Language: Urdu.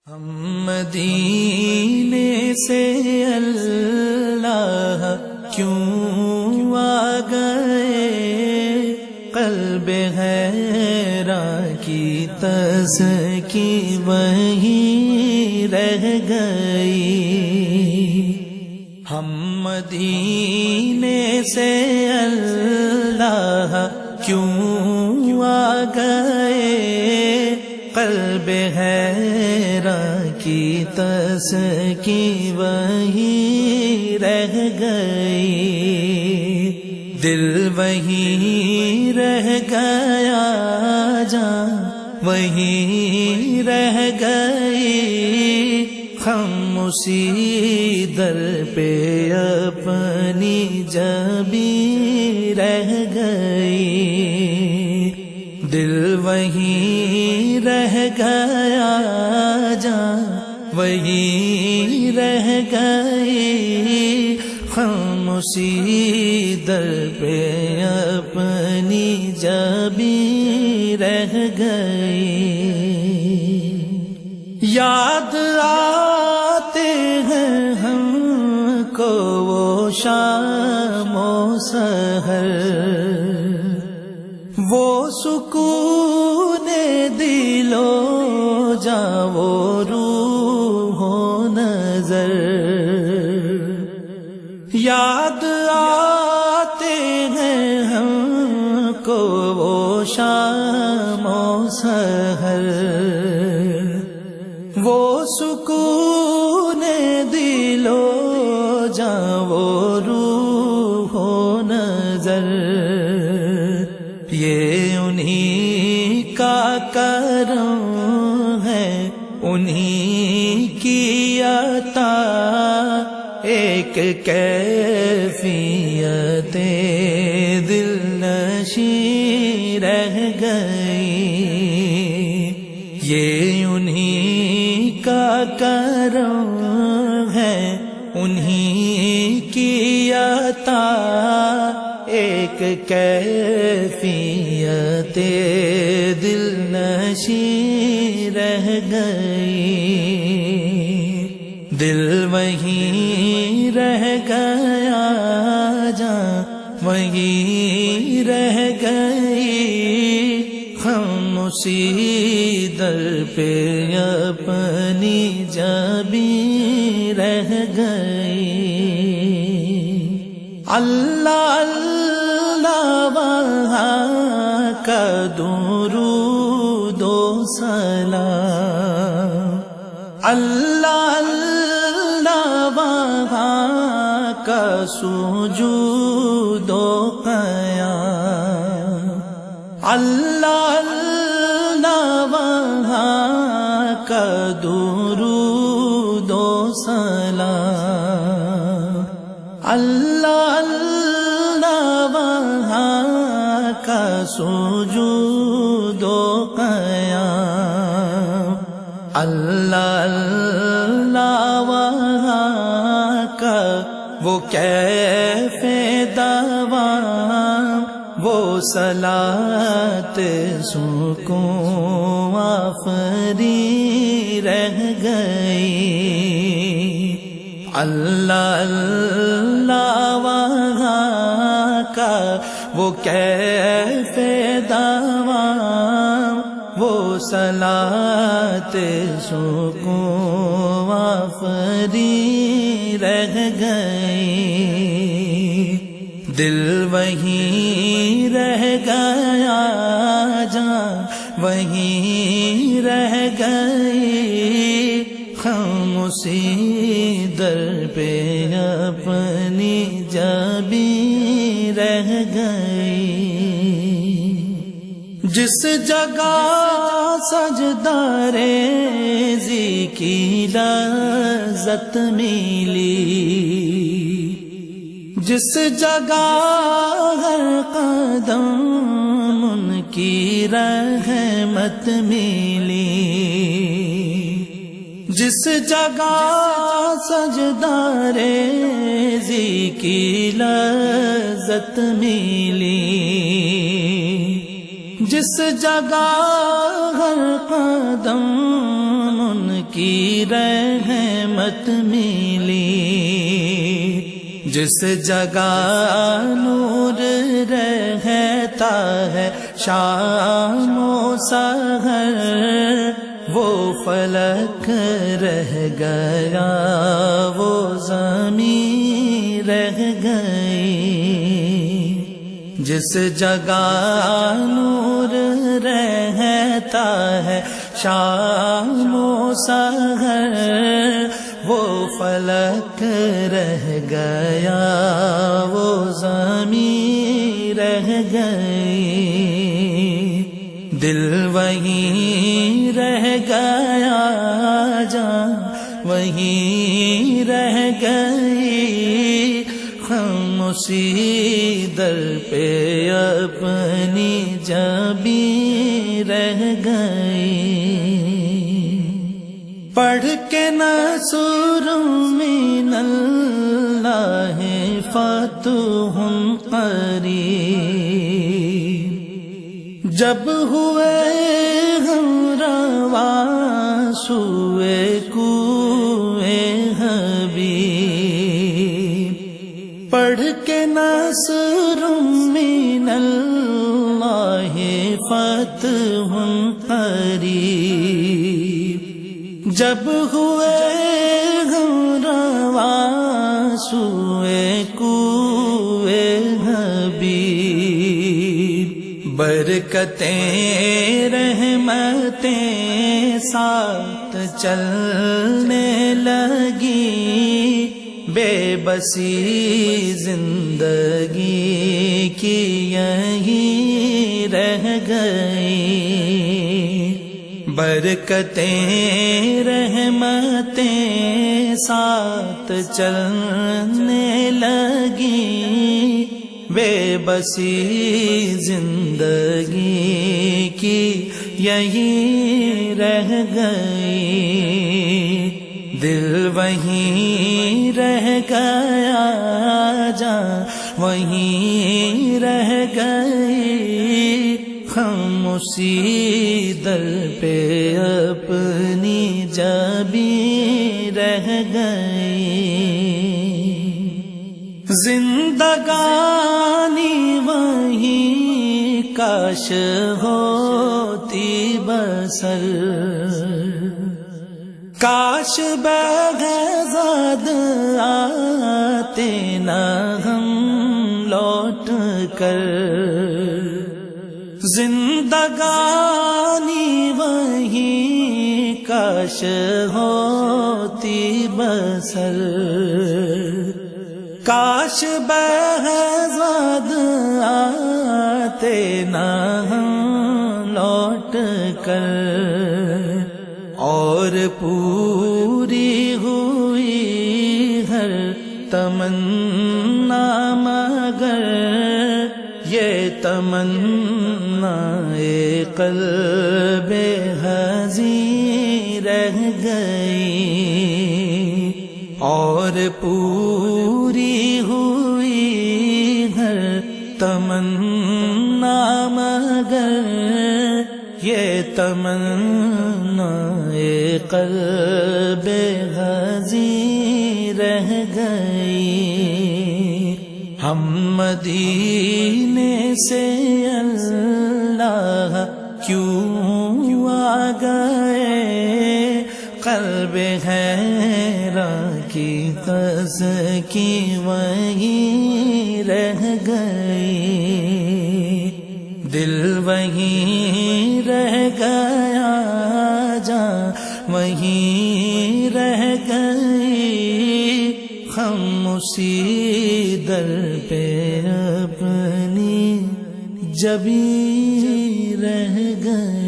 ہم مدینے سے اللہ کیوں آ گئے، قلب حیران کی تزکی وہیں رہ گئی۔ ہم مدینے سے اللہ کیوں آ گئے، قلب حیران کی تزکی وہیں رہ گئی۔ دل وہیں رہ گیا، جان وہیں رہ گئی، ہم اسی در پہ اپنی جبیں رہ گئی۔ دل وہیں رہ گیا، جان وہیں رہ گئی، ہم اسی در پہ اپنی جبیں رہ گئی۔ یاد آتے ہیں ہم کو وہ شام و سحر، وہ سکون دل و جاں وہ روح و نظر۔ یاد آتے ہیں ہم کو وہ شام و سحر، وہ سکون دل و جاں وہ روح و نظر۔ یہ انہی کا کرم ہے، انہی کی عطا، ایک کیفیت دل نشیں رہ گئی۔ یہ انہی کا کرم ہے، انہی کی عطا، ایک کیفیت دل نشیں رہ گئی۔ دل وہیں رہ گیا، جان وہیں رہ گئی، ہم اسی در پہ اپنی جبیں رہ گئی۔ اللہ اللہ وہاں کا درود و سلام، اللہ اللہ وہاں کا سجود و قیام، اللہ اللہ وہاں کا درود و سلام، اللہ اللہ وہاں کا سجود و قیام، اللہ اللہ وہاں کا وہ کیف دوام، وہ صلاۃ سکون آفری رہ گئی۔ اللہ اللہ وہاں کا وہ کیف دوام، وہ صلاۃ سکون آفری رہ گئی۔ دل وہیں رہ گیا، جان وہیں رہ گئی، ہم اسی در پہ اپنی جبیں رہ گئی۔ جس جگہ سجدہ ریزی کی لذت ملی، جس جگہ ہر قدم ان کی رحمت ملی، جس جگہ سجدہ ریزی کی لذت ملی، جس جگہ ہر قدم ان کی رحمت ملی، جس جگہ نور رہتا ہے شام و سحر، وہ فلک رہ گیا، وہ زمین رہ گئی۔ جس جگہ نور رہتا ہے شام و سحر، وہ فلک رہ گیا، وہ زمین رہ گئی۔ دل وہیں رہ گیا، جان وہیں رہ گئی، ہم اسی در پہ اپنی جبیں رہ گئی۔ پڑھ کے نصر من اللہ فتح قریب، جب ہوئے ہم رواں سوئے کوئے حبیب، پڑھ کے نصر من اللہ فتح قریب، جب ہوئے ہم رواں سوئے کوئے حبیب، برکتیں رحمتیں ساتھ چلنے لگی، بے بسی زندگی کی یہیں رہ گئی۔ برکتیں رحمتیں ساتھ چلنے لگی، بے بسی زندگی کی یہیں رہ گئی۔ دل وہیں رہ گیا، جان وہیں رہ گئی، ہم اسی در پہ اپنی جبیں رہ گئی۔ زندگانی وہیں کاش ہوتی بسر، کاش بغضاد آتے نہ ہم لوٹ کر، زندگانی وہیں کاش ہوتی بسر، کاش بغضاد آتے نہ ہم لوٹ کر، اور پوری ہوئی ہر تمنا مگر یہ تمنا قلب حزین رہ گئی، اور پوری ہوئی ہر تمنا مگر یہ تمنا قلب حزین رہ گئی۔ ہم مدینے سے اللہ کیوں آ گئے، قلب حیران کی تزکی وہیں رہ گئی، دل وہیں رہ گیا، جان وہیں رہ گئی، ہم اسی در پہ اپنی جبیں رہ گئے۔